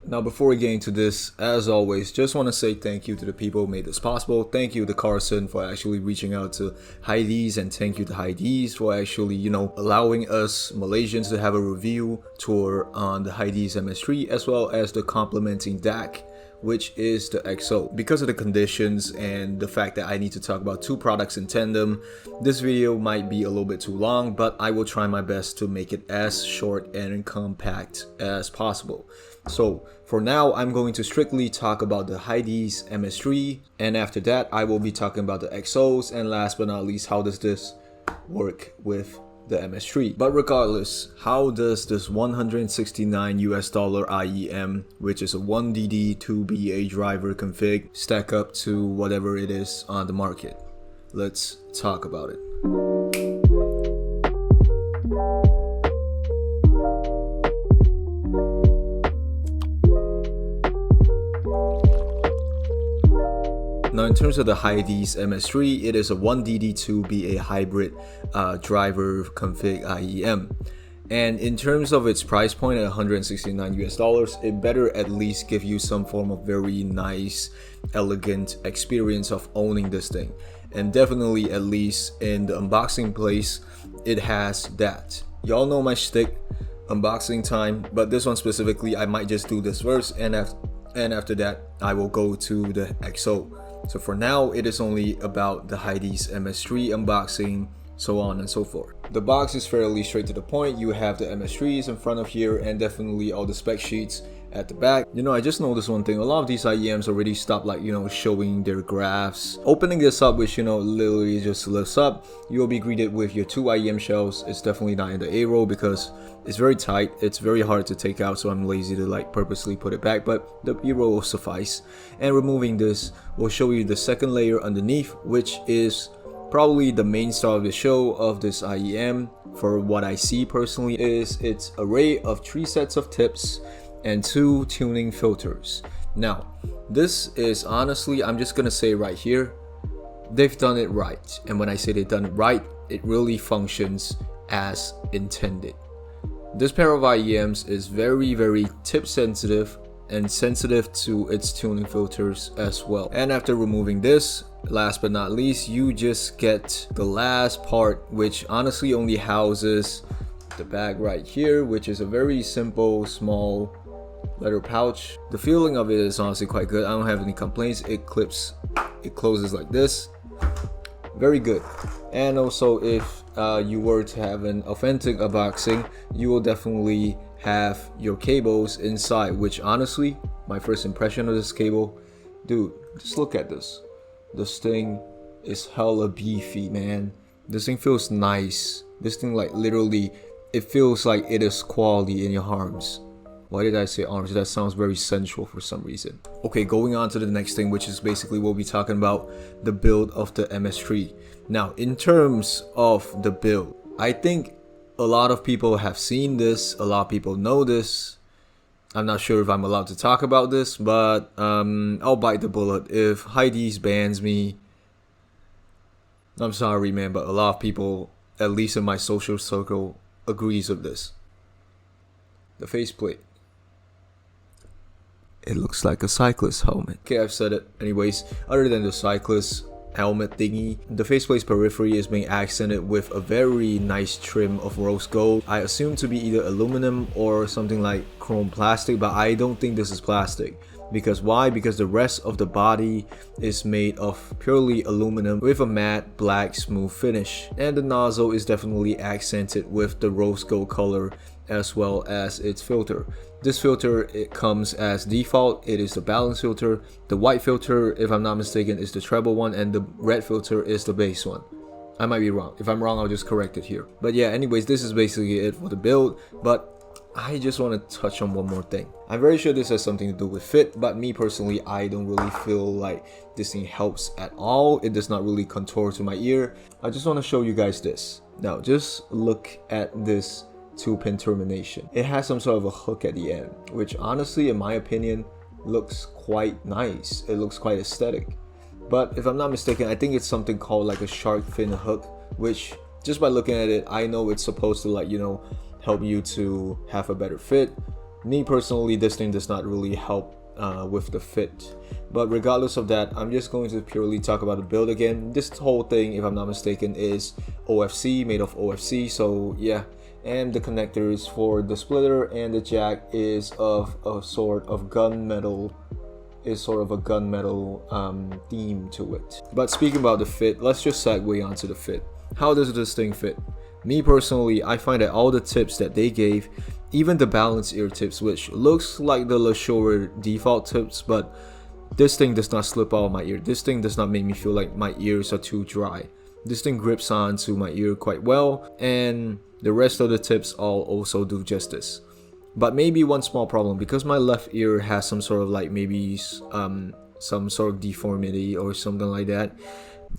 Now before we get into this, as always, just want to say thank you to the people who made this possible. Thank you to Carson for actually reaching out to HIDIZS, and thank you to HIDIZS for actually, allowing us Malaysians to have a review tour on the HIDIZS MS3, as well as the complementing DAC, which is the XO. Because of the conditions and the fact that I need to talk about two products in tandem, this video might be a little bit too long, but I will try my best to make it as short and compact as possible. So for now, I'm going to strictly talk about the HIDIZS MS3, and after that I will be talking about the XOs, and last but not least, how does this work with the MS3. But regardless, how does this $169 IEM, which is a 1DD 2BA driver config, stack up to whatever it is on the market? Let's talk about it. Now in terms of the HIDIZS MS3, it is a 1DD2BA hybrid driver config IEM. And in terms of its price point at $169, it better at least give you some form of very nice, elegant experience of owning this thing. And definitely, at least in the unboxing place, it has that. Y'all know my shtick, unboxing time, but this one specifically, I might just do this first, and after that, I will go to the XO. So for now, it is only about the HIDIZS MS3 unboxing, so on and so forth. The box is fairly straight to the point. You have the MS3s in front of here, and definitely all the spec sheets at the back. I just noticed one thing. A lot of these IEMs already stopped showing their graphs. Opening this up, which literally just lifts up, you will be greeted with your two IEM shells. It's definitely not in the A row because it's very tight. It's very hard to take out, so I'm lazy to purposely put it back, but the B row will suffice. And removing this will show you the second layer underneath, which is probably the main star of the show of this IEM. For what I see personally, is its array of 3 sets of tips and 2 tuning filters. Now, this is honestly, I'm just gonna say right here, they've done it right. And when I say they've done it right, it really functions as intended. This pair of IEMs is very, very tip sensitive and sensitive to its tuning filters as well. And after removing this, last but not least, you just get the last part, which honestly only houses the bag right here, which is a very simple, small leather pouch. The feeling of it is honestly quite good. I don't have any complaints. It closes like this. Very good. And also, if you were to have an authentic unboxing, you will definitely have your cables inside, which honestly, my first impression of this cable, dude, just look at this. This thing is hella beefy, man. This thing feels nice. This thing, literally, it feels like it is quality in your arms. Why did I say arms? That sounds very sensual for some reason. Okay, going on to the next thing, which is basically what we'll be talking about, the build of the MS3. Now, in terms of the build, I think a lot of people have seen this, a lot of people know this. I'm not sure if I'm allowed to talk about this, but I'll bite the bullet. If HIDIZS bans me, I'm sorry, man, but a lot of people, at least in my social circle, agrees with this. The faceplate. It looks like a cyclist helmet. Okay, I've said it. Anyways, other than the cyclist helmet thingy, the faceplate's periphery is being accented with a very nice trim of rose gold. I assume to be either aluminum or something like chrome plastic, but I don't think this is plastic. Because why? Because the rest of the body is made of purely aluminum with a matte black smooth finish, and the nozzle is definitely accented with the rose gold color as well as its filter. This filter, it comes as default. It is the balance filter. The white filter, if I'm not mistaken, is the treble one, and the red filter is the bass one. I might be wrong. If I'm wrong, I'll just correct it here. But yeah, anyways, this is basically it for the build. But I just want to touch on one more thing. I'm very sure this has something to do with fit, but me personally, I don't really feel like this thing helps at all. It does not really contour to my ear. I just want to show you guys this. Now, just look at this 2-pin termination. It has some sort of a hook at the end, which honestly, in my opinion, looks quite nice. It looks quite aesthetic. But if I'm not mistaken, I think it's something called like a shark fin hook, which just by looking at it, I know it's supposed to help you to have a better fit. Me personally, this thing does not really help with the fit. But regardless of that, I'm just going to purely talk about the build again. This whole thing, if I'm not mistaken, is OFC, made of OFC, so yeah. And the connectors for the splitter and the jack is of a sort of gunmetal theme to it. But speaking about the fit, let's just segue onto the fit. How does this thing fit? Me personally, I find that all the tips that they gave, even the balanced ear tips, which looks like the LeSure default tips, but this thing does not slip out of my ear. This thing does not make me feel like my ears are too dry. This thing grips onto my ear quite well, and the rest of the tips all also do justice. But maybe one small problem, because my left ear has some sort of like maybe some sort of deformity or something like that.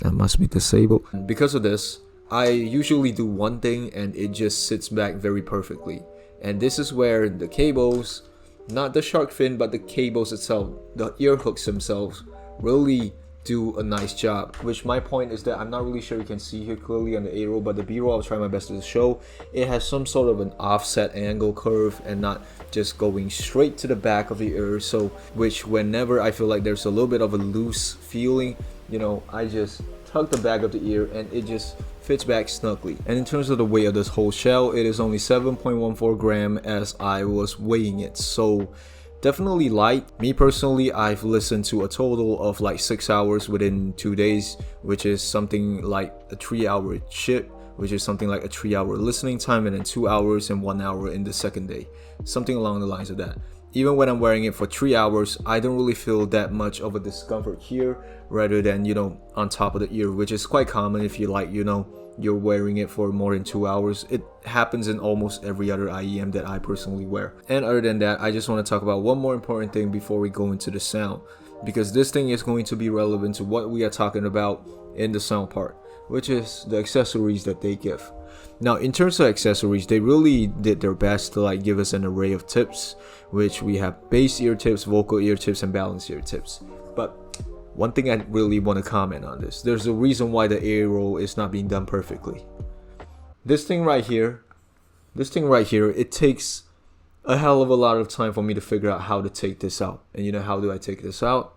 That must be disabled. Because of this, I usually do one thing and it just sits back very perfectly. And this is where the cables, not the shark fin, but the cables itself, the ear hooks themselves, really do a nice job. Which my point is that I'm not really sure you can see here clearly on the A-roll, but the B-roll I'll try my best to show. It has some sort of an offset angle curve and not just going straight to the back of the ear. So which whenever I feel like there's a little bit of a loose feeling, you know, I just tuck the back of the ear and it just fits back snugly. And in terms of the weight of this whole shell, it is only 7.14 gram as I was weighing it, so definitely light. Me personally, I've listened to a total of like 6 hours within 2 days, which is something like a 3-hour ship, which is something like a 3-hour listening time, and then 2 hours and 1 hour in the second day, something along the lines of that. Even when I'm wearing it for 3 hours, I don't really feel that much of a discomfort here rather than, you know, on top of the ear, which is quite common if you like, you know, you're wearing it for more than 2 hours. It happens in almost every other IEM that I personally wear. And other than that, I just want to talk about one more important thing before we go into the sound, because this thing is going to be relevant to what we are talking about in the sound part, which is the accessories that they give. Now, in terms of accessories, they really did their best to like give us an array of tips, which we have bass ear tips, vocal ear tips, and balanced ear tips. But one thing I really want to comment on this, there's a reason why the A-roll is not being done perfectly. This thing right here, it takes a hell of a lot of time for me to figure out how to take this out. And you know, how do I take this out?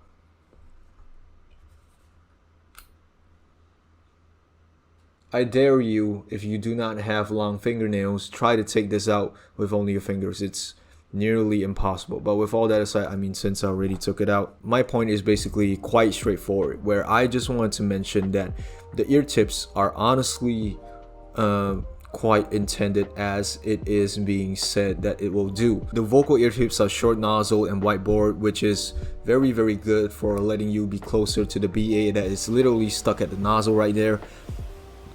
I dare you, if you do not have long fingernails, try to take this out with only your fingers. It's nearly impossible. But with all that aside, I mean, since I already took it out, my point is basically quite straightforward, where I just wanted to mention that the ear tips are honestly quite intended as it is being said that it will do. The vocal ear tips are short nozzle and whiteboard, which is very, very good for letting you be closer to the BA that is literally stuck at the nozzle right there.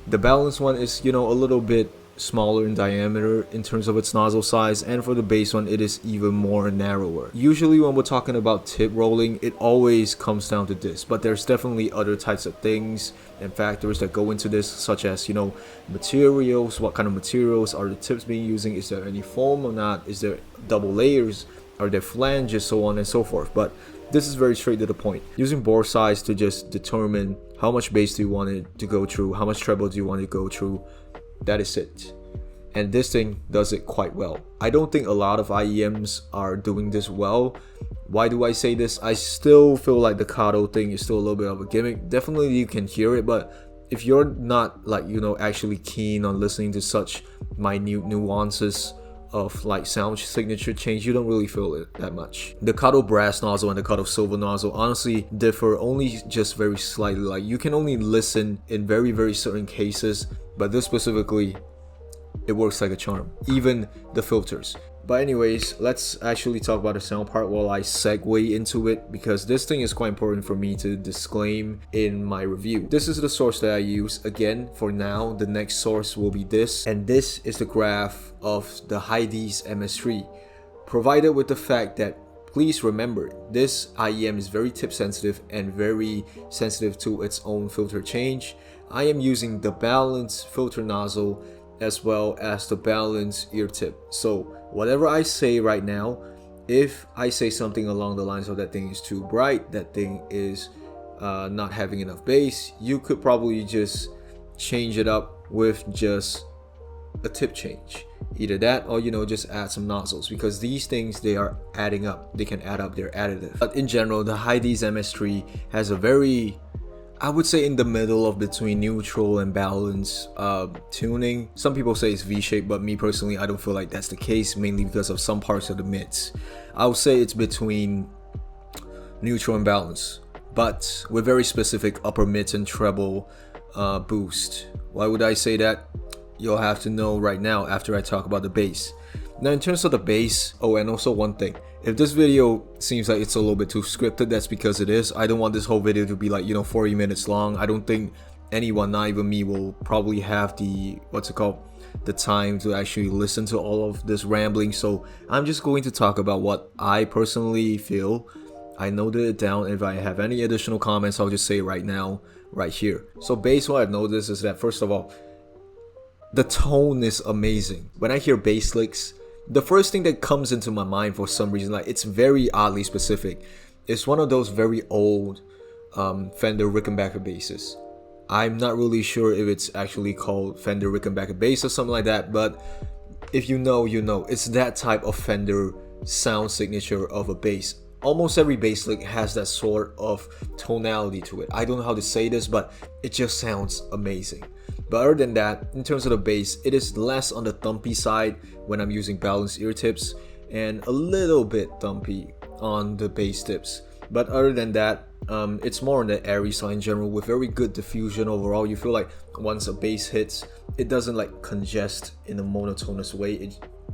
The balanced one is, you know, a little bit smaller in diameter in terms of its nozzle size, and for the bass one, it is even more narrower. Usually when we're talking about tip rolling, it always comes down to this, but there's definitely other types of things and factors that go into this, such as, you know, materials. What kind of materials are the tips being using? Is there any foam or not? Is there double layers? Are there flanges? So on and so forth. But this is very straight to the point. Using bore size to just determine how much bass do you want it to go through, how much treble do you want it to go through. That is it. And this thing does it quite well. I don't think a lot of IEMs are doing this well. Why do I say this? I still feel like the Kato thing is still a little bit of a gimmick. Definitely you can hear it, but if you're not like, you know, actually keen on listening to such minute nuances of like sound signature change, you don't really feel it that much. The Kato brass nozzle and the Kato silver nozzle honestly differ only just very slightly. Like you can only listen in very, very certain cases, but this specifically, it works like a charm. Even the filters. But anyways, let's actually talk about the sound part while I segue into it, because this thing is quite important for me to disclaim in my review. This is the source that I use. Again, for now, the next source will be this, and this is the graph of the HIDIZS MS3, provided with the fact that, please remember, this IEM is very tip sensitive and very sensitive to its own filter change. I am using the balanced filter nozzle as well as the balanced ear tip. So whatever I say right now, if I say something along the lines of that thing is too bright, that thing is not having enough bass, you could probably just change it up with just a tip change. Either that or just add some nozzles, because these things, they are adding up, they can add up, they're additive. But in general, the HIDIZS MS3 has a very, I would say, in the middle of between neutral and balance tuning. Some people say it's V-shaped, but me personally, I don't feel like that's the case, mainly because of some parts of the mids. I would say it's between neutral and balance, but with very specific upper mids and treble boost. Why would I say that? You'll have to know right now after I talk about the bass. Now, in terms of the bass, oh, and also one thing, if this video seems like it's a little bit too scripted, that's because it is. I don't want this whole video to be like 40 minutes long. I don't think anyone, not even me, will probably have the the time to actually listen to all of this rambling. So I'm just going to talk about what I personally feel. I noted it down. If I have any additional comments, I'll just say it right now, right here. So bass, what I've noticed is that, first of all, the tone is amazing. When I hear bass licks, the first thing that comes into my mind, for some reason, like, it's very oddly specific. It's one of those very old Fender Rickenbacker basses. I'm not really sure if it's actually called Fender Rickenbacker bass or something like that, but if you know, you know. It's that type of Fender sound signature of a bass. Almost every bass lick has that sort of tonality to it. I don't know how to say this, but it just sounds amazing. But other than that, in terms of the bass, it is less on the thumpy side when I'm using balanced ear tips, and a little bit thumpy on the bass tips. But other than that, it's more on the airy side in general, with very good diffusion overall. You feel like once a bass hits, it doesn't like congest in a monotonous way.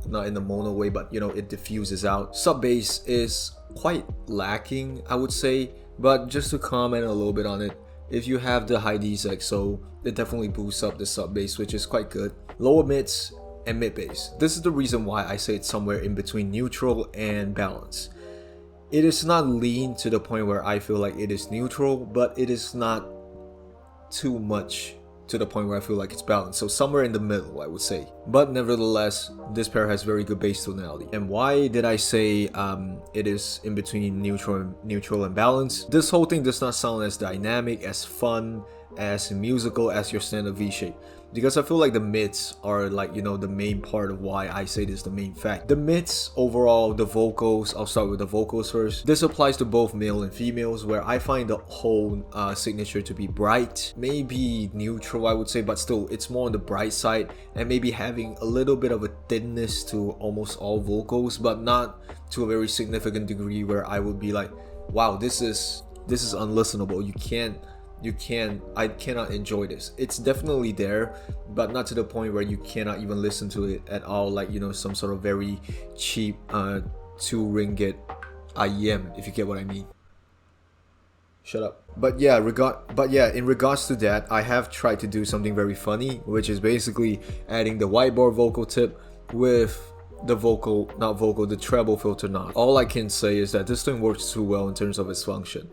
Not in the mono way, but it diffuses out. Sub bass is quite lacking, I would say. But just to comment a little bit on it, if you have the HIDIZS XO, it definitely boosts up the sub bass, which is quite good. Lower mids and mid bass. This is the reason why I say it's somewhere in between neutral and balance. It is not lean to the point where I feel like it is neutral, but it is not too much to the point where I feel like it's balanced. So somewhere in the middle, I would say. But nevertheless, this pair has very good bass tonality. And why did I say it is in between neutral and balance? This whole thing does not sound as dynamic, as fun, as musical as your standard V-shape, because I feel like the mids are like the main part of why I say this is the main fact. The mids overall, the vocals, I'll start with the vocals first. This applies to both male and females, where I find the whole signature to be bright, maybe neutral, I would say, but still it's more on the bright side, and maybe having a little bit of a thinness to almost all vocals, but not to a very significant degree where I would be like, wow, this is unlistenable. I cannot enjoy this. It's definitely there, but not to the point where you cannot even listen to it at all, like some sort of very cheap 2 ringgit IEM, if you get what I mean. Shut up. But yeah, in regards to that, I have tried to do something very funny, which is basically adding the whiteboard vocal tip with the treble filter knob. All I can say is that this thing works too well in terms of its function.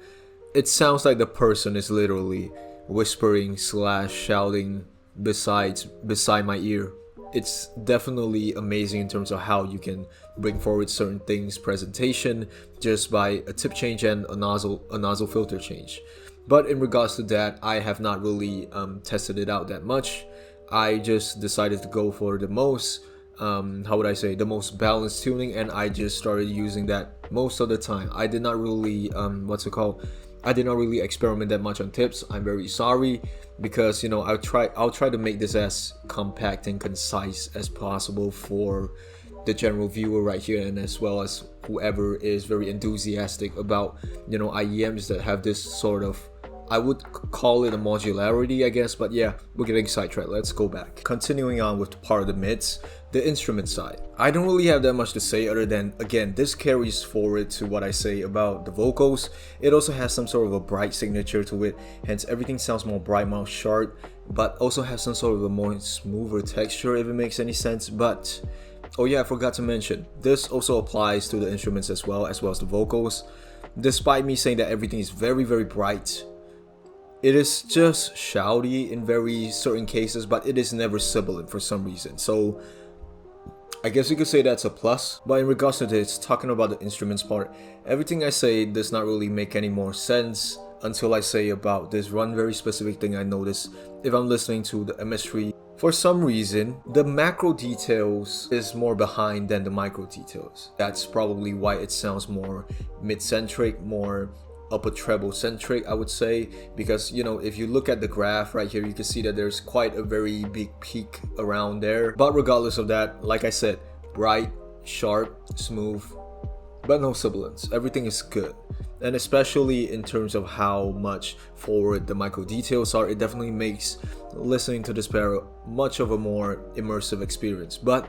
It sounds like the person is literally whispering / shouting beside my ear. It's definitely amazing in terms of how you can bring forward certain things, presentation, just by a tip change and a nozzle filter change. But in regards to that, I have not really tested it out that much. I just decided to go for the most the most balanced tuning, and I just started using that most of the time. I did not really I did not really experiment that much on tips. I'm very sorry, because I'll try to make this as compact and concise as possible for the general viewer right here, and as well as whoever is very enthusiastic about IEMs that have this sort of, I would call it a modularity, I guess, but yeah, we're getting sidetracked. Let's go back. Continuing on with part of the mids, the instrument side. I don't really have that much to say other than, again, this carries forward to what I say about the vocals. It also has some sort of a bright signature to it, hence everything sounds more bright, more sharp, but also has some sort of a more smoother texture, if it makes any sense. But oh yeah, I forgot to mention, this also applies to the instruments as well as the vocals. Despite me saying that everything is very, very bright, it is just shouty in very certain cases, but it is never sibilant for some reason. So I guess you could say that's a plus. But in regards to this, talking about the instruments part, everything I say does not really make any more sense until I say about this one very specific thing I noticed if I'm listening to the MS3. For some reason, the macro details is more behind than the micro details. That's probably why it sounds more mid-centric, more upper treble centric, I would say, because you know, if you look at the graph right here, you can see that there's quite a very big peak around there. But regardless of that, like I said, bright, sharp, smooth, but no sibilance. Everything is good. And especially in terms of how much forward the micro details are, it definitely makes listening to this pair much of a more immersive experience. But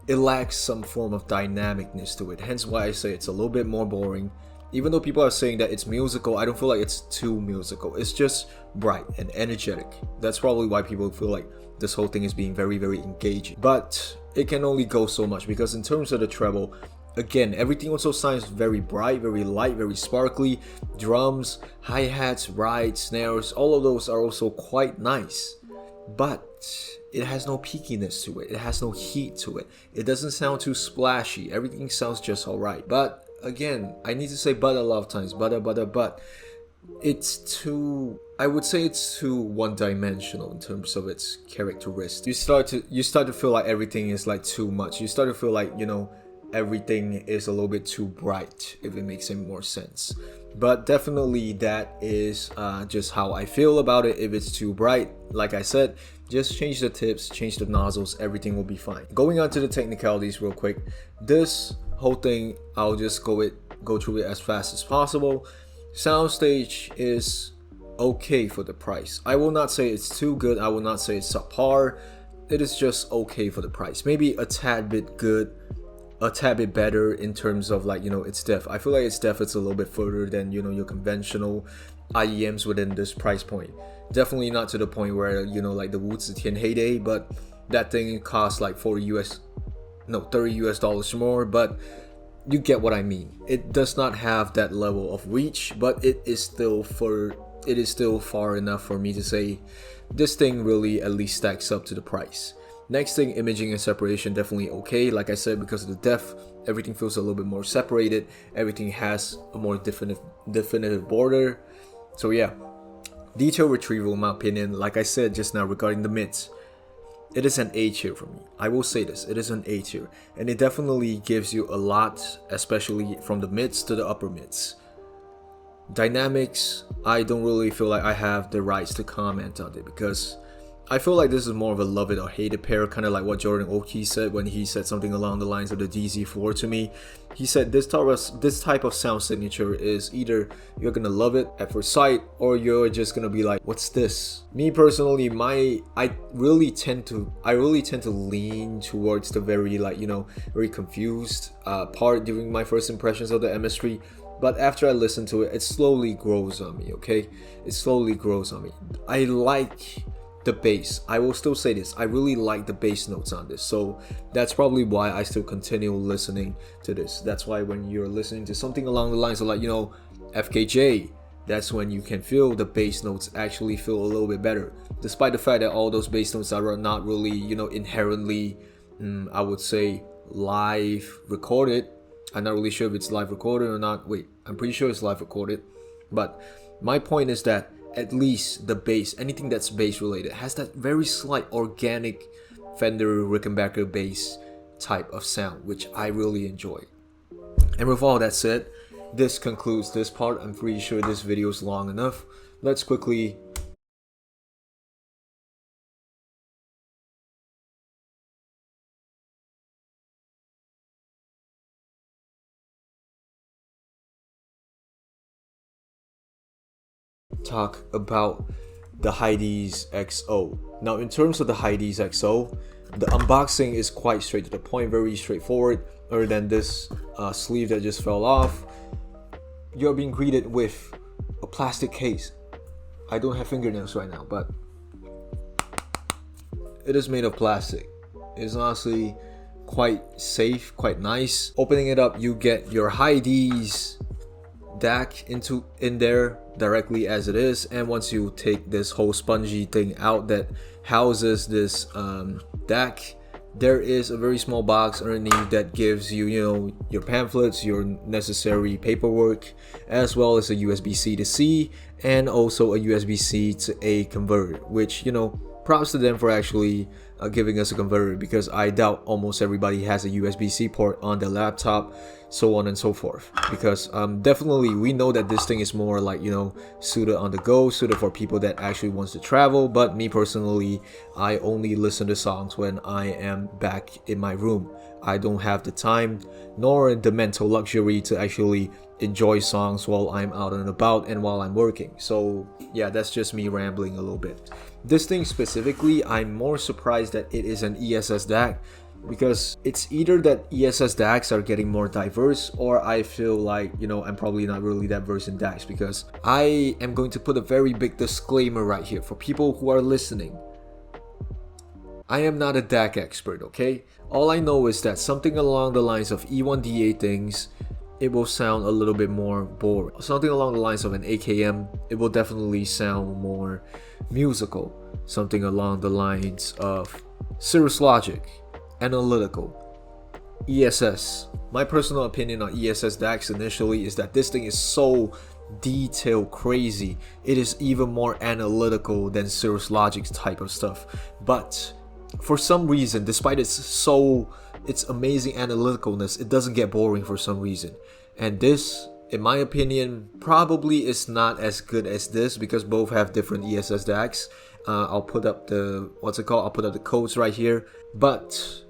it lacks some form of dynamicness to it, hence why I say it's a little bit more boring. Even though people are saying that it's musical, I don't feel like it's too musical. It's just bright and energetic. That's probably why people feel like this whole thing is being very, very engaging. But it can only go so much, because in terms of the treble, again, everything also sounds very bright, very light, very sparkly. Drums, hi-hats, rides, snares, all of those are also quite nice. But it has no peakiness to it. It has no heat to it. It doesn't sound too splashy. Everything sounds just alright. But again, I need to say but a lot of times. But it's too, I would say it's too one-dimensional in terms of its characteristics. You start to feel like everything is like too much. You start to feel like, you know, everything is a little bit too bright, if it makes any more sense. But definitely that is just how I feel about it. If it's too bright, like I said, just change the tips, change the nozzles, everything will be fine. Going on to the technicalities real quick, this whole thing, I'll just go through it as fast as possible. Soundstage is okay for the price. I will not say it's too good, I will not say it's subpar. It is just okay for the price. Maybe a tad bit good, a tad bit better in terms of, like, you know, its depth. I feel like its depth is a little bit further than, you know, your conventional IEMs within this price point. Definitely not to the point where, you know, like the 武则天 heyday, but that thing costs like 30 US dollars more. But you get what I mean. It does not have that level of reach, but it is still far enough for me to say this thing really at least stacks up to the price. Next thing, imaging and separation, definitely okay. Like I said, because of the depth, everything feels a little bit more separated. Everything has a more definitive border. So yeah, detail retrieval, in my opinion, like I said just now regarding the mids, it is an A tier for me. I will say this, it is an A tier, and it definitely gives you a lot, especially from the mids to the upper mids. Dynamics, I don't really feel like I have the rights to comment on it, because I feel like this is more of a love it or hate it pair, kind of like what Jordan Oki said when he said something along the lines of the DZ4 to me. He said this type of sound signature is either you're gonna love it at first sight, or you're just gonna be like, what's this? Me personally, I really tend to lean towards the very, like, you know, very confused part during my first impressions of the MS3. But after I listen to it, it slowly grows on me, okay? It slowly grows on me. I like the bass. I will still say this, I really like the bass notes on this, so that's probably why I still continue listening to this. That's why when you're listening to something along the lines of, like, you know, FKJ, that's when you can feel the bass notes actually feel a little bit better, despite the fact that all those bass notes are not really, you know, inherently I would say live recorded. I'm not really sure if it's live recorded or not. Wait, I'm pretty sure it's live recorded. But my point is that at least the bass, anything that's bass related, has that very slight organic Fender Rickenbacker bass type of sound, which I really enjoy. And with all that said, this concludes this part. I'm pretty sure this video is long enough. Let's quickly talk about the HIDIZS XO. Now, in terms of the HIDIZS XO, the unboxing is quite straight to the point, very straightforward. Other than this sleeve that just fell off, you're being greeted with a plastic case. I don't have fingernails right now, but it is made of plastic. It's honestly quite safe, quite nice. Opening it up, you get your HIDIZS DAC in there directly as it is, and once you take this whole spongy thing out that houses this DAC, there is a very small box underneath that gives you, your pamphlets, your necessary paperwork, as well as a USB-C to C and also a USB-C to A converter, which, props to them for actually giving us a converter, because I doubt almost everybody has a USB-C port on their laptop, so on and so forth. Because definitely we know that this thing is more like, suited on the go, suited for people that actually wants to travel. But me personally, I only listen to songs when I am back in my room. I don't have the time nor the mental luxury to actually enjoy songs while I'm out and about and while I'm working. So yeah, that's just me rambling a little bit. This thing specifically, I'm more surprised that it is an ESS DAC, because it's either that ESS DACs are getting more diverse, or I feel like, I'm probably not really that versed in DACs, because I am going to put a very big disclaimer right here for people who are listening. I am not a DAC expert, okay? All I know is that something along the lines of E1DA things, it will sound a little bit more boring. Something along the lines of an AKM, it will definitely sound more musical. Something along the lines of Cirrus Logic, analytical. ESS. My personal opinion on ESS DACs initially is that this thing is so detail crazy. It is even more analytical than Cirrus Logic's type of stuff. But for some reason, despite its amazing analyticalness, it doesn't get boring for some reason. And this, in my opinion, probably is not as good as this, because both have different ESS DACs. I'll put up the I'll put up the codes right here. But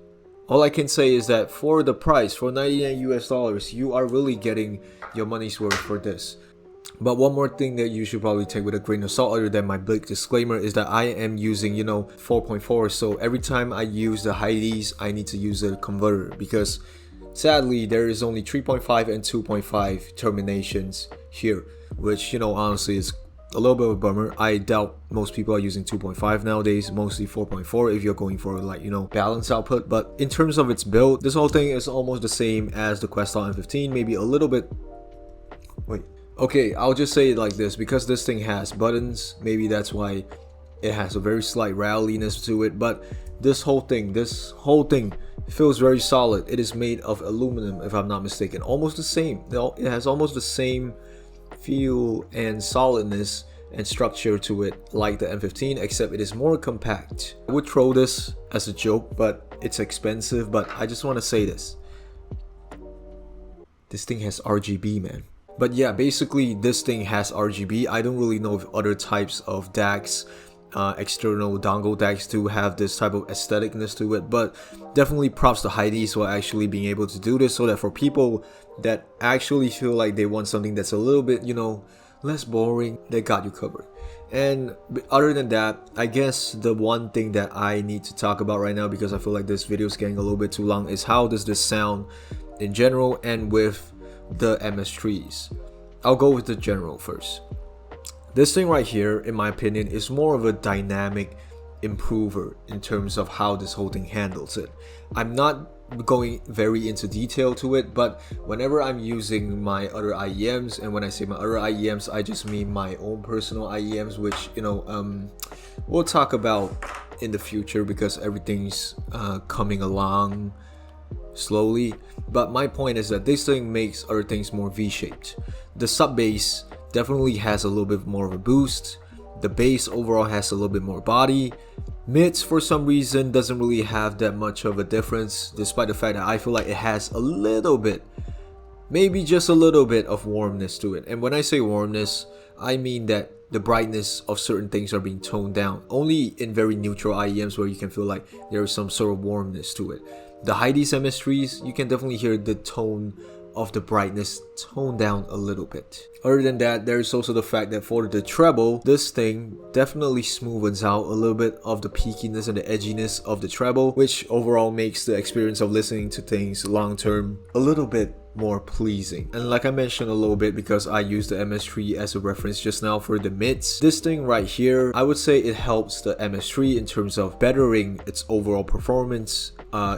all I can say is that for the price, for $99 US, you are really getting your money's worth for this. But one more thing that you should probably take with a grain of salt, other than my big disclaimer, is that I am using 4.4, so every time I use the HIDIZS, I need to use a converter, because sadly there is only 3.5 and 2.5 terminations here, which honestly is a little bit of a bummer. I doubt most people are using 2.5 nowadays, mostly 4.4 if you're going for balance output. But in terms of its build, this whole thing is almost the same as the Questal M15, maybe a little bit. Okay, I'll just say it like this, because this thing has buttons, maybe that's why it has a very slight rattliness to it. But this whole thing feels very solid. It is made of aluminum, if I'm not mistaken. Almost the same. It has almost the same feel and solidness and structure to it like the M15, except it is more compact. I would throw this as a joke, but it's expensive. But I just want to say this thing has RGB, man. But yeah, basically this thing has RGB. I don't really know if other types of DACs, external dongle DACs, do have this type of aestheticness to it, but definitely props to HIDIZS for actually being able to do this, so that for people that actually feel like they want something that's a little bit, less boring, they got you covered. And other than that, I guess the one thing that I need to talk about right now, because I feel like this video is getting a little bit too long, is how does this sound in general and with the MS3s. I'll go with the general first. This thing right here, in my opinion, is more of a dynamic improver in terms of how this whole thing handles it. I'm not going very into detail to it, but whenever I'm using my other IEMs, and when I say my other IEMs, I just mean my own personal IEMs, which we'll talk about in the future, because everything's coming along slowly. But my point is that this thing makes other things more V-shaped. The sub bass definitely has a little bit more of a boost. The bass overall has a little bit more body. Mids, for some reason, doesn't really have that much of a difference, despite the fact that I feel like it has a little bit, maybe just a little bit of warmness to it. And when I say warmness, I mean that the brightness of certain things are being toned down. Only in very neutral IEMs where you can feel like there is some sort of warmness to it. The HIDIZS MS3s, you can definitely hear the tone of the brightness toned down a little bit. Other than that, there's also the fact that for the treble, this thing definitely smoothens out a little bit of the peakiness and the edginess of the treble, which overall makes the experience of listening to things long term a little bit more pleasing. And like I mentioned a little bit, because I used the MS3 as a reference just now for the mids, this thing right here, I would say it helps the MS3 in terms of bettering its overall performance,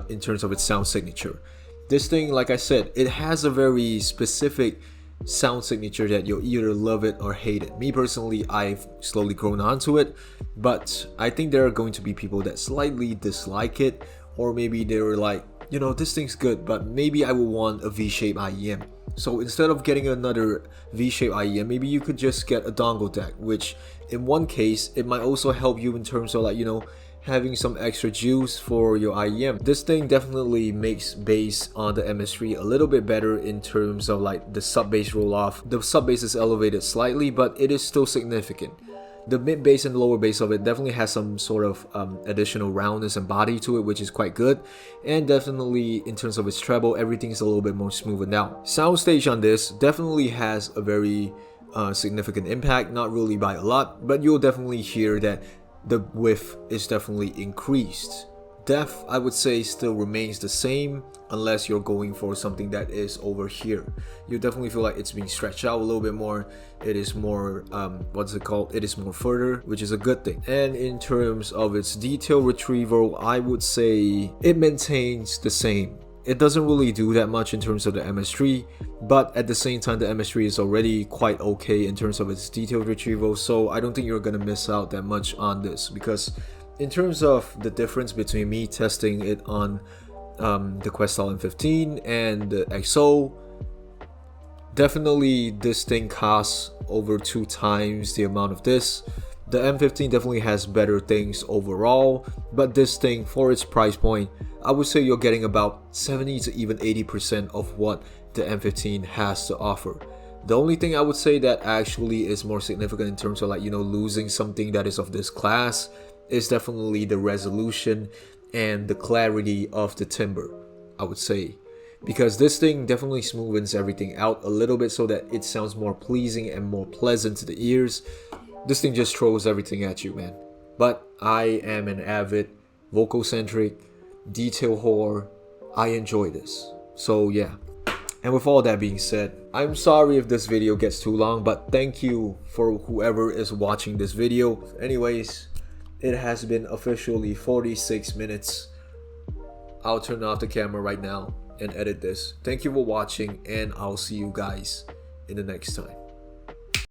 in terms of its sound signature. This thing, like I said, it has a very specific sound signature that you'll either love it or hate it. Me personally, I've slowly grown onto it, but I think there are going to be people that slightly dislike it, or maybe they were like, you know, this thing's good, but maybe I would want a V-shape IEM. So instead of getting another V-shape IEM, maybe you could just get a dongle deck, which in one case, it might also help you in terms of like, you know, having some extra juice for your IEM. This thing definitely makes bass on the MS3 a little bit better in terms of like the sub bass roll off. The sub bass is elevated slightly, but it is still significant. The mid bass and lower bass of it definitely has some sort of additional roundness and body to it, which is quite good. And definitely in terms of its treble, everything's a little bit more smoothened out. Soundstage on this definitely has a very significant impact, not really by a lot, but you'll definitely hear that the width is definitely increased. Depth, I would say, still remains the same unless you're going for something that is over here. You definitely feel like it's being stretched out a little bit more. It is more, what's it called? It is more further, which is a good thing. And in terms of its detail retrieval, I would say it maintains the same. It doesn't really do that much in terms of the MS3, but at the same time, the MS3 is already quite okay in terms of its detail retrieval, so I don't think you're gonna miss out that much on this, because in terms of the difference between me testing it on the Questal M15 and the XO, definitely this thing costs over 2 times the amount of this. The M15 definitely has better things overall, but this thing, for its price point, I would say you're getting about 70 to even 80% of what the M15 has to offer. The only thing I would say that actually is more significant in terms of like, you know, losing something that is of this class is definitely the resolution and the clarity of the timbre, I would say. Because this thing definitely smoothens everything out a little bit so that it sounds more pleasing and more pleasant to the ears. This thing just throws everything at you, man. But I am an avid vocal-centric detail whore. I enjoy this. So yeah. And with all that being said, I'm sorry if this video gets too long, but thank you for whoever is watching this video. Anyways, it has been officially 46 minutes. I'll turn off the camera right now and edit this. Thank you for watching, and I'll see you guys in the next time.